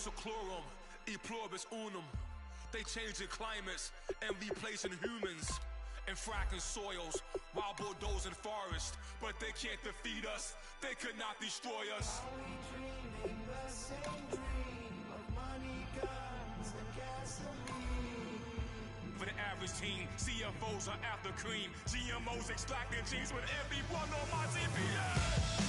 seclorum, e pluribus unum. They changing climates and replacing humans and fracking soils while bulldozing forests. But they can't defeat us, they could not destroy us. Are we dreaming the same dream of money, guns, and gasoline? For the average teen, CFOs are after cream. GMOs extracting genes with everyone on my TPS.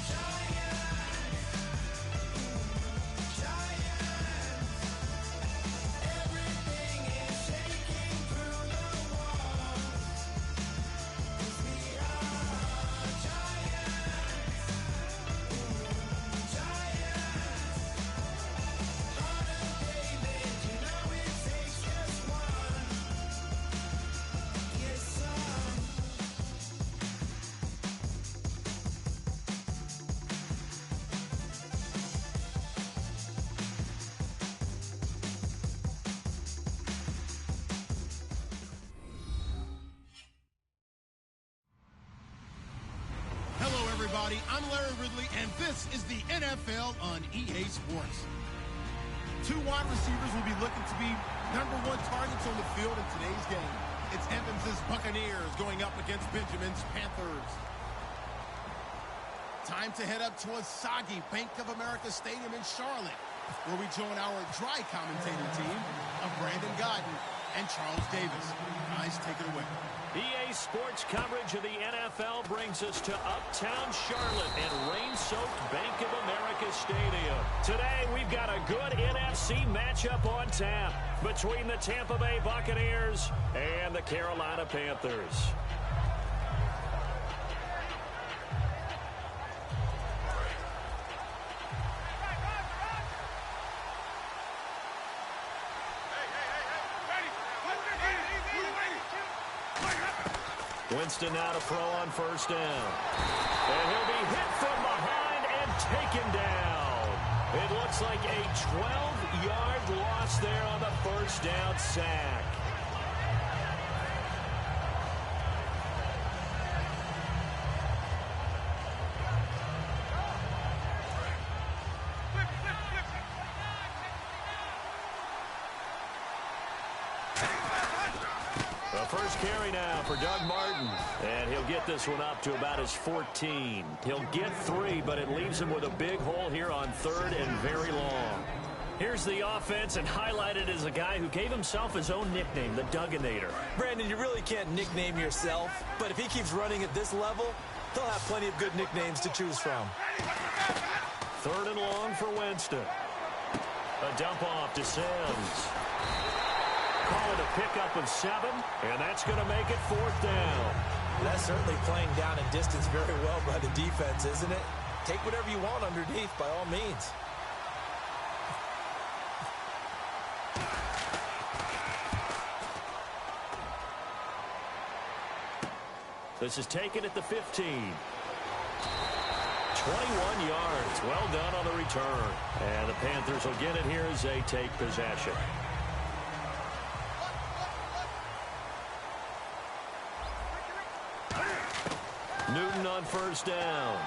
I'm Larry Ridley, and this is the NFL on EA Sports. Two wide receivers will be looking to be #1 targets on the field in today's game. It's Evans' Buccaneers going up against Benjamin's Panthers. Time to head up to a soggy Bank of America Stadium in Charlotte, where we join our dry commentator team of Brandon Godden and Charles Davis. Guys, take it away. EA Sports coverage of the NFL brings us to uptown Charlotte and rain-soaked Bank of America Stadium. Today, we've got a good NFC matchup on tap between the Tampa Bay Buccaneers and the Carolina Panthers. Winston now to throw on first down. And he'll be hit from behind and taken down. It looks like a 12-yard loss there on the first down sack. First carry now for Doug Martin. And he'll get this one up to about his 14. He'll get 3, but it leaves him with a big hole here on 3rd and very long. Here's the offense, and highlighted as a guy who gave himself his own nickname, the Dugginator. Brandon, you really can't nickname yourself, but if he keeps running at this level, he'll have plenty of good nicknames to choose from. 3rd and long for Winston. A dump off to Sims. Call it a pickup of 7, and that's going to make it 4th down. That's certainly playing down in distance very well by the defense, isn't it? Take whatever you want underneath by all means. This is taken at the 15. 21 yards. Well done on the return. And the Panthers will get it here as they take possession. Newton on first down.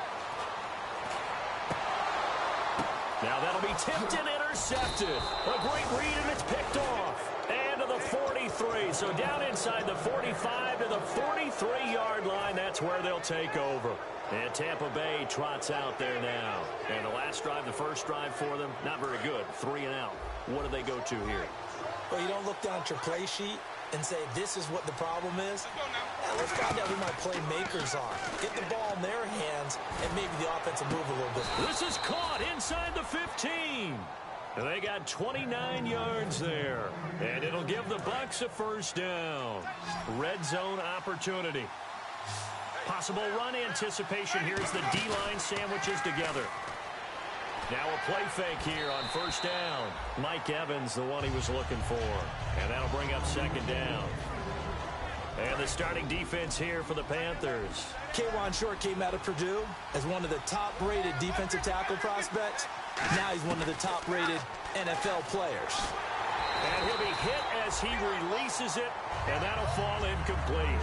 Now that'll be tipped and intercepted. A great read, and it's picked off. And to the 43. So down inside the 45 to the 43-yard line. That's where they'll take over. And Tampa Bay trots out there now. And the last drive, the first drive for them, not very good. 3 and out. What do they go to here? Well, you don't look down at your play sheet and say this is what the problem is. Let's find out who my playmakers are. Get the ball in their hands, and maybe the offense will move a little bit. This is caught inside the 15. And they got 29 yards there. And it'll give the Bucs a first down. Red zone opportunity. Possible run anticipation here as the D-line sandwiches together. Now a play fake here on first down. Mike Evans, the one he was looking for. And that'll bring up 2nd down. And the starting defense here for the Panthers. K'Wan Short came out of Purdue as one of the top-rated defensive tackle prospects. Now he's one of the top-rated NFL players. And he'll be hit as he releases it, and that'll fall incomplete.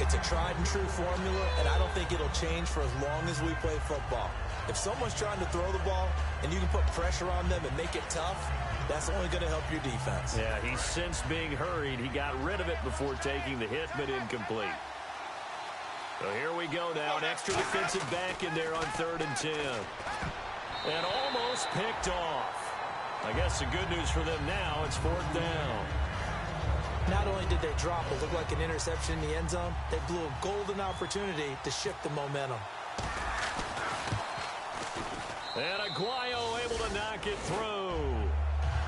It's a tried-and-true formula, and I don't think it'll change for as long as we play football. If someone's trying to throw the ball and you can put pressure on them and make it tough, That's only going to help your defense. Yeah, he's since being hurried. He got rid of it before taking the hit, but incomplete. So here we go now. An extra defensive back in there on 3rd and 10. And almost picked off. I guess the good news for them now, it's 4th down. Not only did they drop what looked like an interception in the end zone, they blew a golden opportunity to shift the momentum. And Aguayo able to knock it through.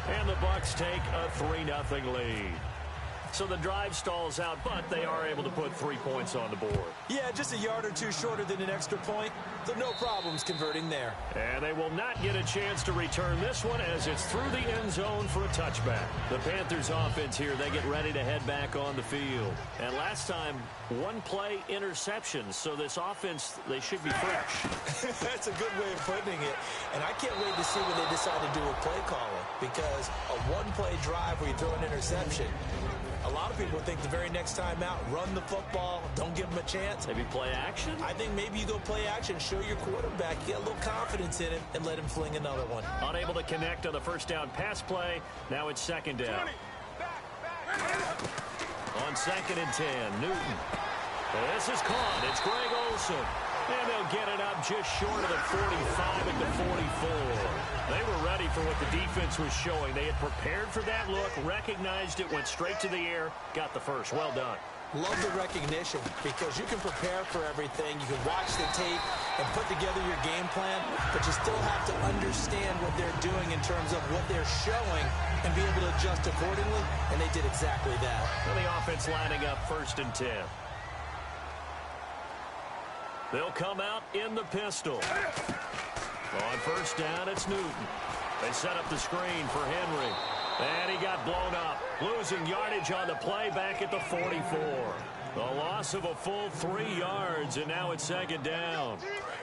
And the Bucs take a 3-0 lead. So the drive stalls out, but they are able to put 3 points on the board. Yeah, just a yard or two shorter than an extra point, so no problems converting there. And they will not get a chance to return this one as it's through the end zone for a touchback. The Panthers offense here, they get ready to head back on the field. And last time, 1-play interceptions, so this offense, they should be fresh. That's a good way of putting it. And I can't wait to see what they decide to do with play calling, because a 1-play drive where you throw an interception, a lot of people think the very next time out, run the football, don't give them a chance. Maybe play action? I think maybe you go play action, show your quarterback, get a little confidence in him, and let him fling another one. Unable to connect on the first down pass play. Now it's 2nd down. On 2nd and 10, Newton. This is caught. It's Greg Olsen. And they'll get it up just short of the 45 at the 44. They were ready for what the defense was showing. They had prepared for that look, recognized it, went straight to the air, got the first. Well done. Love the recognition, because you can prepare for everything. You can watch the tape and put together your game plan, but you still have to understand what they're doing in terms of what they're showing and be able to adjust accordingly, and they did exactly that. And the offense lining up 1st and 10. They'll come out in the pistol. On 1st down, it's Newton. They set up the screen for Henry. And he got blown up. Losing yardage on the play back at the 44. The loss of a full 3 yards, and now it's 2nd down.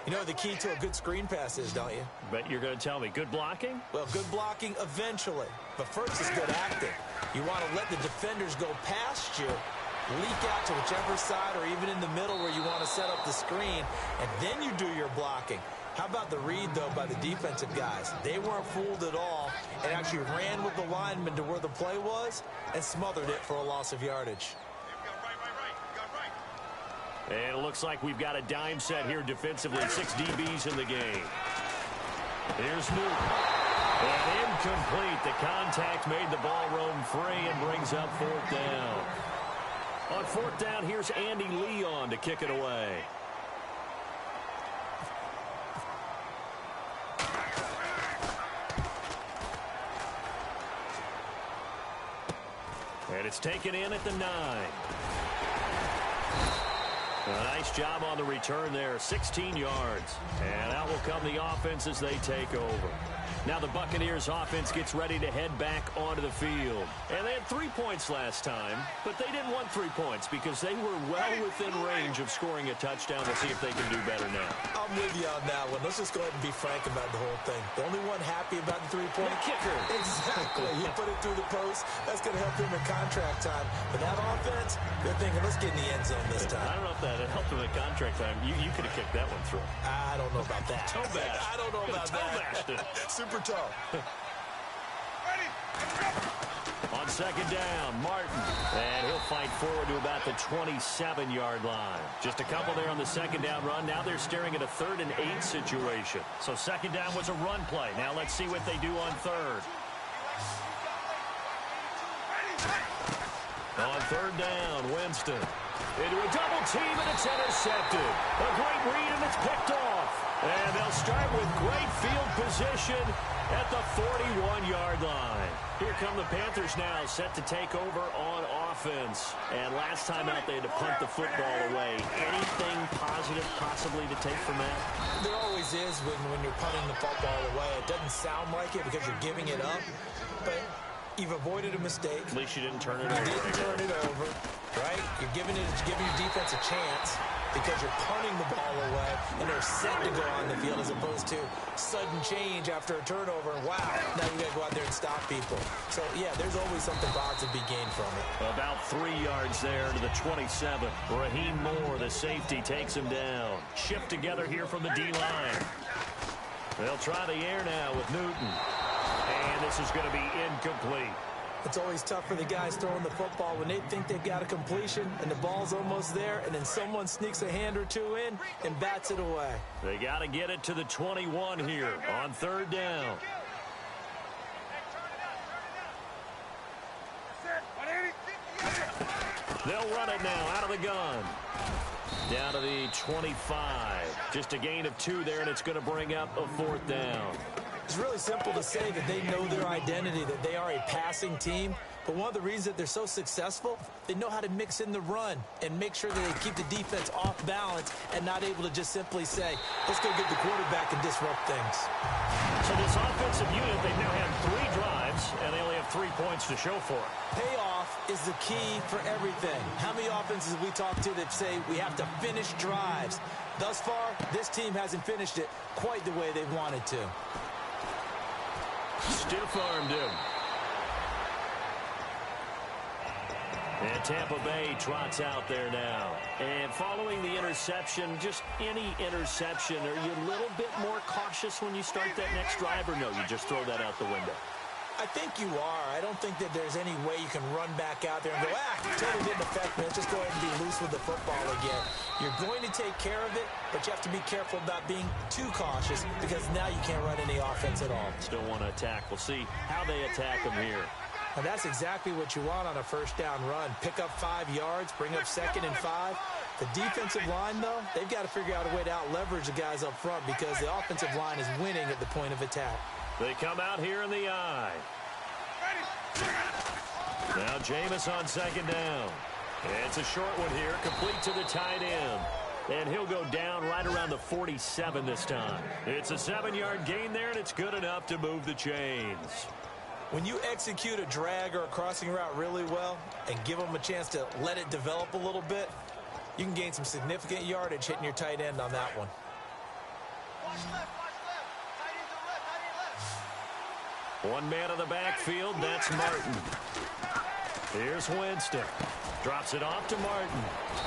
You know what the key to a good screen pass is, don't you? Bet you're going to tell me. Good blocking? Well, good blocking eventually. But first is good acting. You want to let the defenders go past you, leak out to whichever side or even in the middle where you want to set up the screen, and then you do your blocking. How about the read, though, by the defensive guys? They weren't fooled at all and actually ran with the lineman to where the play was and smothered it for a loss of yardage. And it looks like we've got a dime set here defensively. 6 DBs in the game. Here's Newton. And incomplete. The contact made the ball roam free and brings up 4th down. On 4th down, here's Andy Leon to kick it away. And it's taken in at the 9. A nice job on the return there, 16 yards. And out will come the offense as they take over. Now the Buccaneers offense gets ready to head back onto the field. And they had 3 points last time, but they didn't want 3 points because they were well within range of scoring a touchdown. We'll see if they can do better now. I'm with you on that one. Let's just go ahead and be frank about the whole thing. The only one happy about the 3-point kicker. Exactly. You put it through the post. That's going to help him in contract time. But that offense, they're thinking, let's get in the end zone this time. I don't know if that helped him in contract time. You could have kicked that one through. I don't know about that. Toe bash. I don't know about that. Super toe. On 2nd down, Martin. And he'll fight forward to about the 27-yard line. Just a couple there on the 2nd down run. Now they're staring at a 3rd and 8 situation. So 2nd down was a run play. Now let's see what they do on 3rd. On 3rd down, Winston. Into a double team, and it's intercepted. A great read, and it's picked off. And they'll start with great field position at the 41-yard line. Here come the Panthers now, set to take over on offense. And last time out, they had to punt the football away. Anything positive possibly to take from that? There always is when you're punting the football away. It doesn't sound like it because you're giving it up, but you've avoided a mistake. At least you didn't turn it over. You didn't turn it over, right? You're giving your defense a chance because you're punting the ball away and they're set to go on the field as opposed to sudden change after a turnover. Wow, now you got to go out there and stop people. So, yeah, there's always something positive to be gained from it. About 3 yards there to the 27. Raheem Moore, the safety, takes him down. Shift together here from the D-line. They'll try the air now with Newton. And this is going to be incomplete. It's always tough for the guys throwing the football when they think they've got a completion and the ball's almost there, and then someone sneaks a hand or two in and bats it away. They got to get it to the 21 here on third down. They'll run it now out of the gun. Down to the 25. Just a gain of 2 there, and it's going to bring up a fourth down. It's really simple to say that they know their identity, that they are a passing team. But one of the reasons that they're so successful, they know how to mix in the run and make sure that they keep the defense off balance and not able to just simply say, let's go get the quarterback and disrupt things. So this offensive unit, they've now had 3 drives, and they only have 3 points to show for it. Payoff is the key for everything. How many offenses have we talked to that say we have to finish drives? Thus far, this team hasn't finished it quite the way they wanted to. Stiff-armed him. And Tampa Bay trots out there now. And following the interception, just any interception, are you a little bit more cautious when you start that next drive, or no, you just throw that out the window? I think you are. I don't think that there's any way you can run back out there and go, totally didn't affect me. Let's just go ahead and be loose with the football again. You're going to take care of it, but you have to be careful about being too cautious because now you can't run any offense at all. Still want to attack. We'll see how they attack them here. And that's exactly what you want on a first down run. Pick up 5 yards, bring up 2nd and 5. The defensive line, though, they've got to figure out a way to out-leverage the guys up front because the offensive line is winning at the point of attack. They come out here in the eye. Now Jameis on 2nd down. It's a short one here, complete to the tight end. And he'll go down right around the 47 this time. It's a 7-yard gain there, and it's good enough to move the chains. When you execute a drag or a crossing route really well and give them a chance to let it develop a little bit, you can gain some significant yardage hitting your tight end on that one. One man in the backfield, that's Martin. Here's Winston. Drops it off to Martin.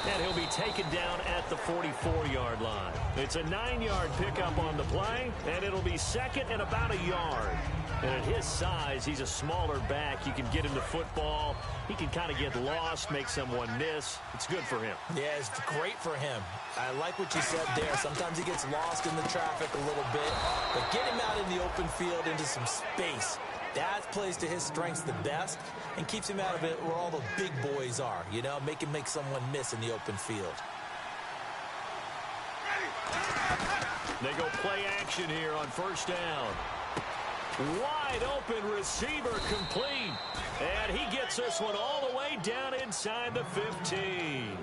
And he'll be taken down at the 44-yard line. It's a 9-yard pickup on the play, and it'll be 2nd and about a yard. And at his size, he's a smaller back. You can get him the football. He can kind of get lost, make someone miss. It's good for him. Yeah, it's great for him. I like what you said there. Sometimes he gets lost in the traffic a little bit. But get him out in the open field into some space. That plays to his strengths the best and keeps him out of it where all the big boys are. You know, make someone miss in the open field. They go play action here on first down. Wide open receiver complete. And he gets this one all the way down inside the 15.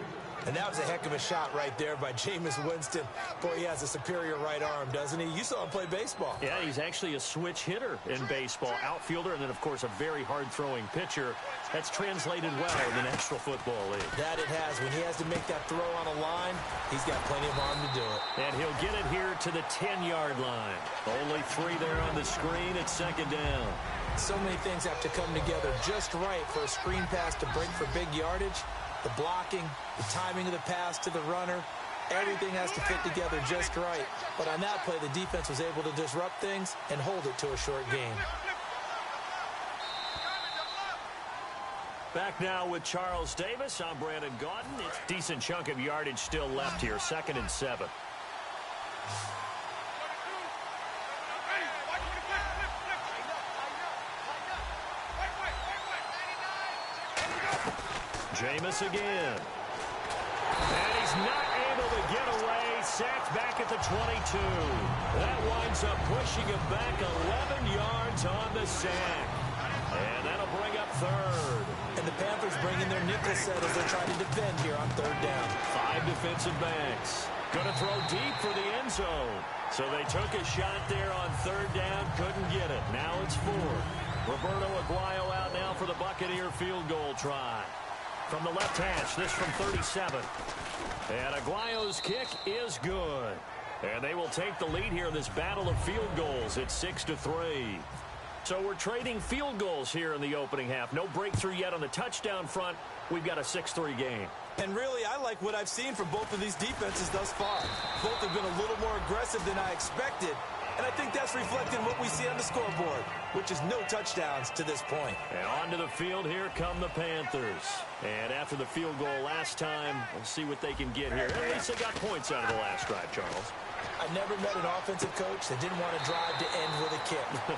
And that was a heck of a shot right there by Jameis Winston. Boy, he has a superior right arm, doesn't he? You saw him play baseball. Yeah, he's actually a switch hitter in baseball. Outfielder, and then, of course, a very hard-throwing pitcher. That's translated well in the National Football League. That it has. When he has to make that throw on a line, he's got plenty of arm to do it. And he'll get it here to the 10-yard line. Only 3 there on the screen. It's 2nd down. So many things have to come together just right for a screen pass to break for big yardage. The blocking, the timing of the pass to the runner, everything has to fit together just right. But on that play, the defense was able to disrupt things and hold it to a short game. Back now with Charles Davis. I'm Brandon Gaudin. It's a decent chunk of yardage still left here, 2nd and 7. Jameis again. And he's not able to get away. Sacked back at the 22. That winds up pushing him back 11 yards on the sack. And that'll bring up 3rd. And the Panthers bring in their nickel set as they're trying to defend here on 3rd down. 5 defensive backs. Going to throw deep for the end zone. So they took a shot there on 3rd down. Couldn't get it. Now it's 4th. Roberto Aguayo out now for the Buccaneer field goal try. From the left hash, this from 37. And Aguayo's kick is good. And they will take the lead here in this battle of field goals. It's 6-3. So we're trading field goals here in the opening half. No breakthrough yet on the touchdown front. We've got a 6-3 game. And really, I like what I've seen from both of these defenses thus far. Both have been a little more aggressive than I expected. And I think that's reflected in what we see on the scoreboard, which is no touchdowns to this point. And onto the field, here come the Panthers. And after the field goal last time, we'll see what they can get here. At least they got points out of the last drive, Charles. I never met an offensive coach that didn't want to drive to end with a kick.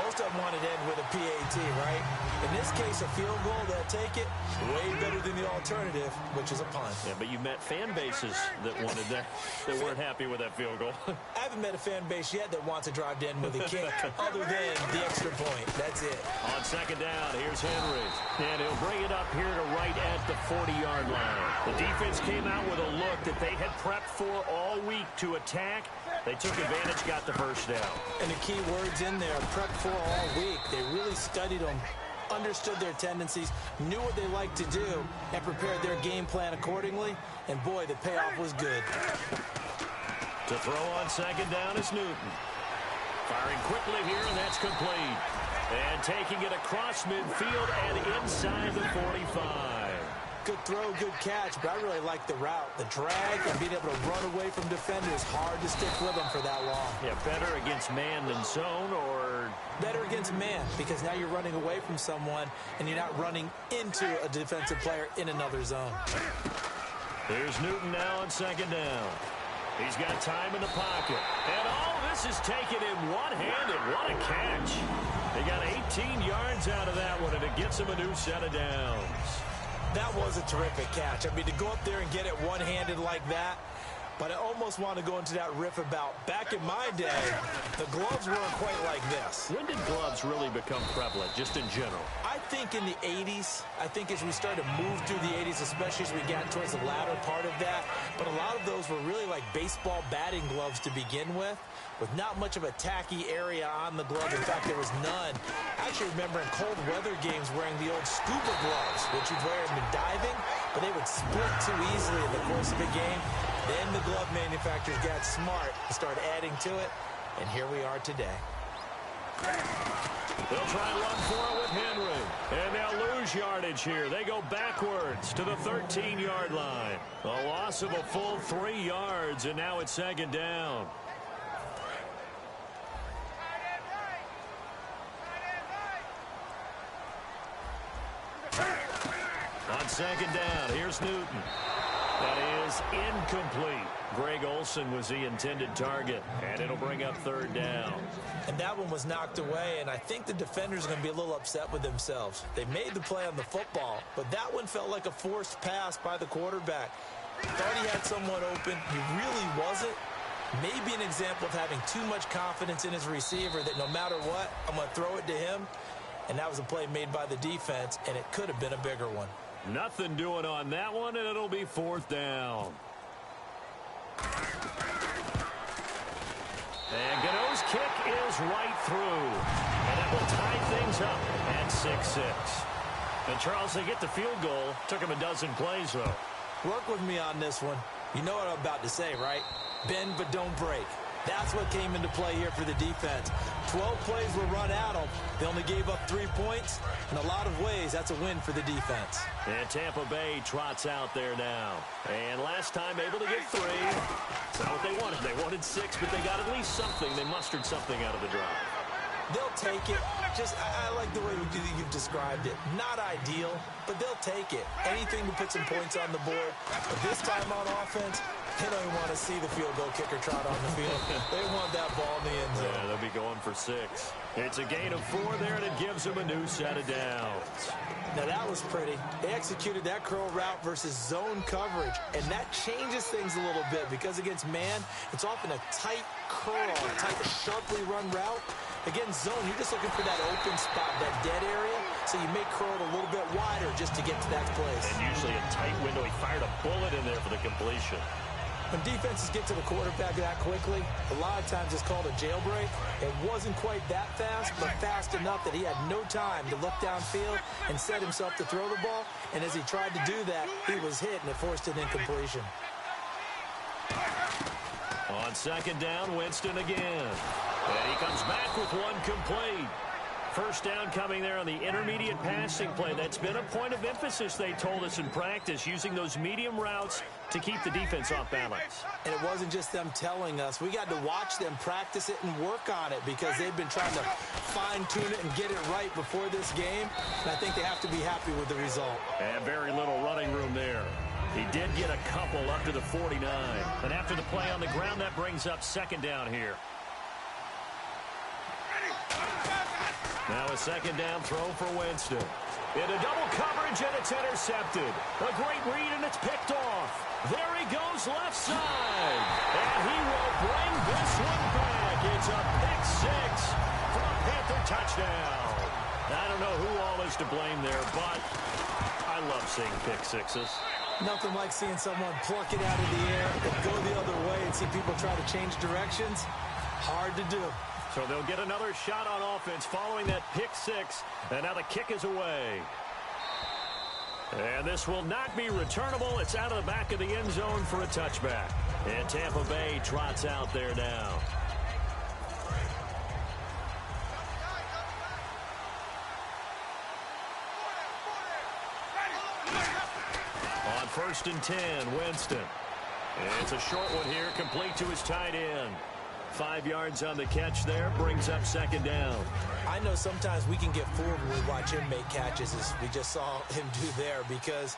Most of them wanted to end with a PAT, right? In this case, a field goal, they'll take it. Way better than the alternative, which is a punt. Yeah, but you met fan bases that wanted that, that weren't happy with that field goal. I haven't met a fan base yet that wants to drive to end with a kick other than the extra point. That's it. On second down, here's Henry. And he'll bring it up here to right at the 40-yard line. The defense came out with a look that they had prepped for all week to attack. They took advantage, got the first down. And the key words in there, prep for all week. They really studied them, understood their tendencies, knew what they liked to do, and prepared their game plan accordingly. And boy, the payoff was good. To throw on second down is Newton. Firing quickly here, and that's complete. And taking it across midfield and inside the 45. Good throw, good catch, but I really like the route. The drag and being able to run away from defenders, hard to stick with them for that long. Yeah, better against man than zone, or better against man, because now you're running away from someone and you're not running into a defensive player in another zone. Here's Newton now on second down. He's got time in the pocket. And all this is taken in one-handed. What a catch. They got 18 yards out of that one, and it gets him a new set of downs. That was a terrific catch. I mean, to go up there and get it one-handed like that, but I almost want to go into that riff about back in my day, the gloves weren't quite like this. When did gloves really become prevalent, just in general? I think in the 80s. I think as we started to move through the 80s, especially as we got towards the latter part of that. But a lot of those were really like baseball batting gloves to begin with not much of a tacky area on the glove. In fact, there was none. I actually remember in cold weather games wearing the old scuba gloves, which you'd wear in diving, but they would split too easily in the course of a game. Then the glove manufacturers got smart and started adding to it, and here we are today. They'll try and run for it with Henry, and they'll lose yardage here. They go backwards to the 13-yard line. A loss of a full 3 yards, and now it's second down. On second down, here's Newton. That is incomplete. Greg Olsen was the intended target, and it'll bring up third down. And that one was knocked away, and I think the defenders are going to be a little upset with themselves. They made the play on the football, but that one felt like a forced pass by the quarterback. Thought he had someone open. He really wasn't. Maybe an example of having too much confidence in his receiver that no matter what, I'm going to throw it to him. And that was a play made by the defense, and it could have been a bigger one. Nothing doing on that one, and it'll be fourth down. And Gano's kick is right through. And that will tie things up at 6-6. And Charles, they get the field goal. Took him a dozen plays, though. Work with me on this one. You know what I'm about to say, right? Bend but don't break. That's what came into play here for the defense. 12 plays were run at them. They only gave up 3 points. In a lot of ways, that's a win for the defense. And Tampa Bay trots out there now. And last time able to get 3. It's not what they wanted. They wanted 6, but they got at least something. They mustered something out of the drive. They'll take it. I like the way you've described it. Not ideal, but they'll take it. Anything to put some points on the board. But this time on offense, they don't even want to see the field goal kicker trot on the field. They want that ball in the end zone. Yeah, they'll be going for 6. It's a gain of 4 there, and it gives them a new set of downs. Now, that was pretty. They executed that curl route versus zone coverage, and that changes things a little bit because against man, it's often a tight curl, a tight, sharply run route. Against zone, you're just looking for that open spot, that dead area, so you may curl it a little bit wider just to get to that place. And usually a tight window. He fired a bullet in there for the completion. When defenses get to the quarterback that quickly, a lot of times it's called a jailbreak. It wasn't quite that fast, but fast enough that he had no time to look downfield and set himself to throw the ball. And as he tried to do that, he was hit, and it forced an incompletion. On second down, Winston again. And he comes back with one complete. first down coming there on the intermediate passing play. That's been a point of emphasis, they told us in practice, using those medium routes to keep the defense off balance. And it wasn't just them telling us. We got to watch them practice it and work on it because they've been trying to fine-tune it and get it right before this game. And I think they have to be happy with the result. And very little running room there. He did get a couple up to the 49. And after the play on the ground, that brings up second down here. Now a second down throw for Winston. Into double coverage, and it's intercepted. A great read, and it's picked off. There he goes left side. And he will bring this one back. It's a pick six for a Panther touchdown. I don't know who all is to blame there, but I love seeing pick sixes. Nothing like seeing someone pluck it out of the air and go the other way and see people try to change directions. Hard to do. So they'll get another shot on offense following that pick six. And now the kick is away. And this will not be returnable. It's out of the back of the end zone for a touchback. And Tampa Bay trots out there now. On 1st and 10, Winston. It's a short one here, complete to his tight end. 5 yards on the catch there, brings up second down. I know sometimes we can get fooled when we watch him make catches, as we just saw him do there, because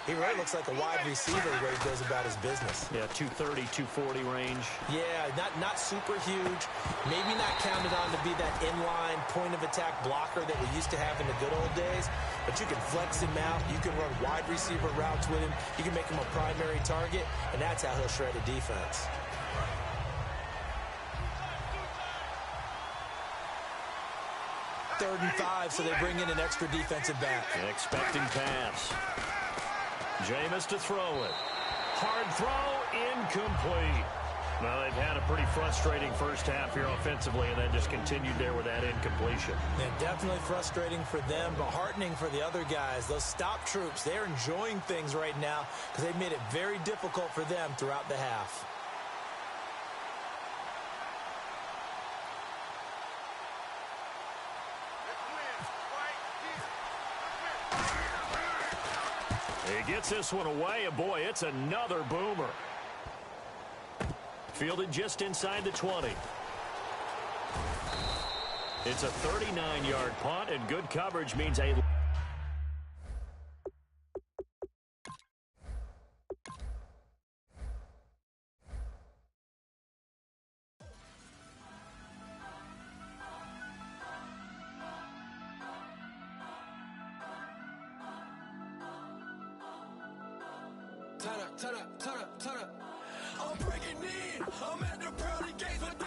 he really looks like a wide receiver the way he goes about his business. Yeah, 230, 240 range. Yeah, not super huge. Maybe not counted on to be that inline point-of-attack blocker that we used to have in the good old days, but you can flex him out. You can run wide receiver routes with him. You can make him a primary target, and that's how he'll shred a defense. Third and 5, so they bring in an extra defensive back. Expecting pass. Jameis to throw it. Hard throw, incomplete. Well, they've had a pretty frustrating first half here offensively, and then just continued there with that incompletion. Yeah, definitely frustrating for them, but heartening for the other guys. Those stop troops, they're enjoying things right now because they've made it very difficult for them throughout the half. He gets this one away, and boy, it's another boomer. Fielded just inside the 20. It's a 39-yard punt, and good coverage means a... Turn up. I'm breaking in. I'm at the pearly gates with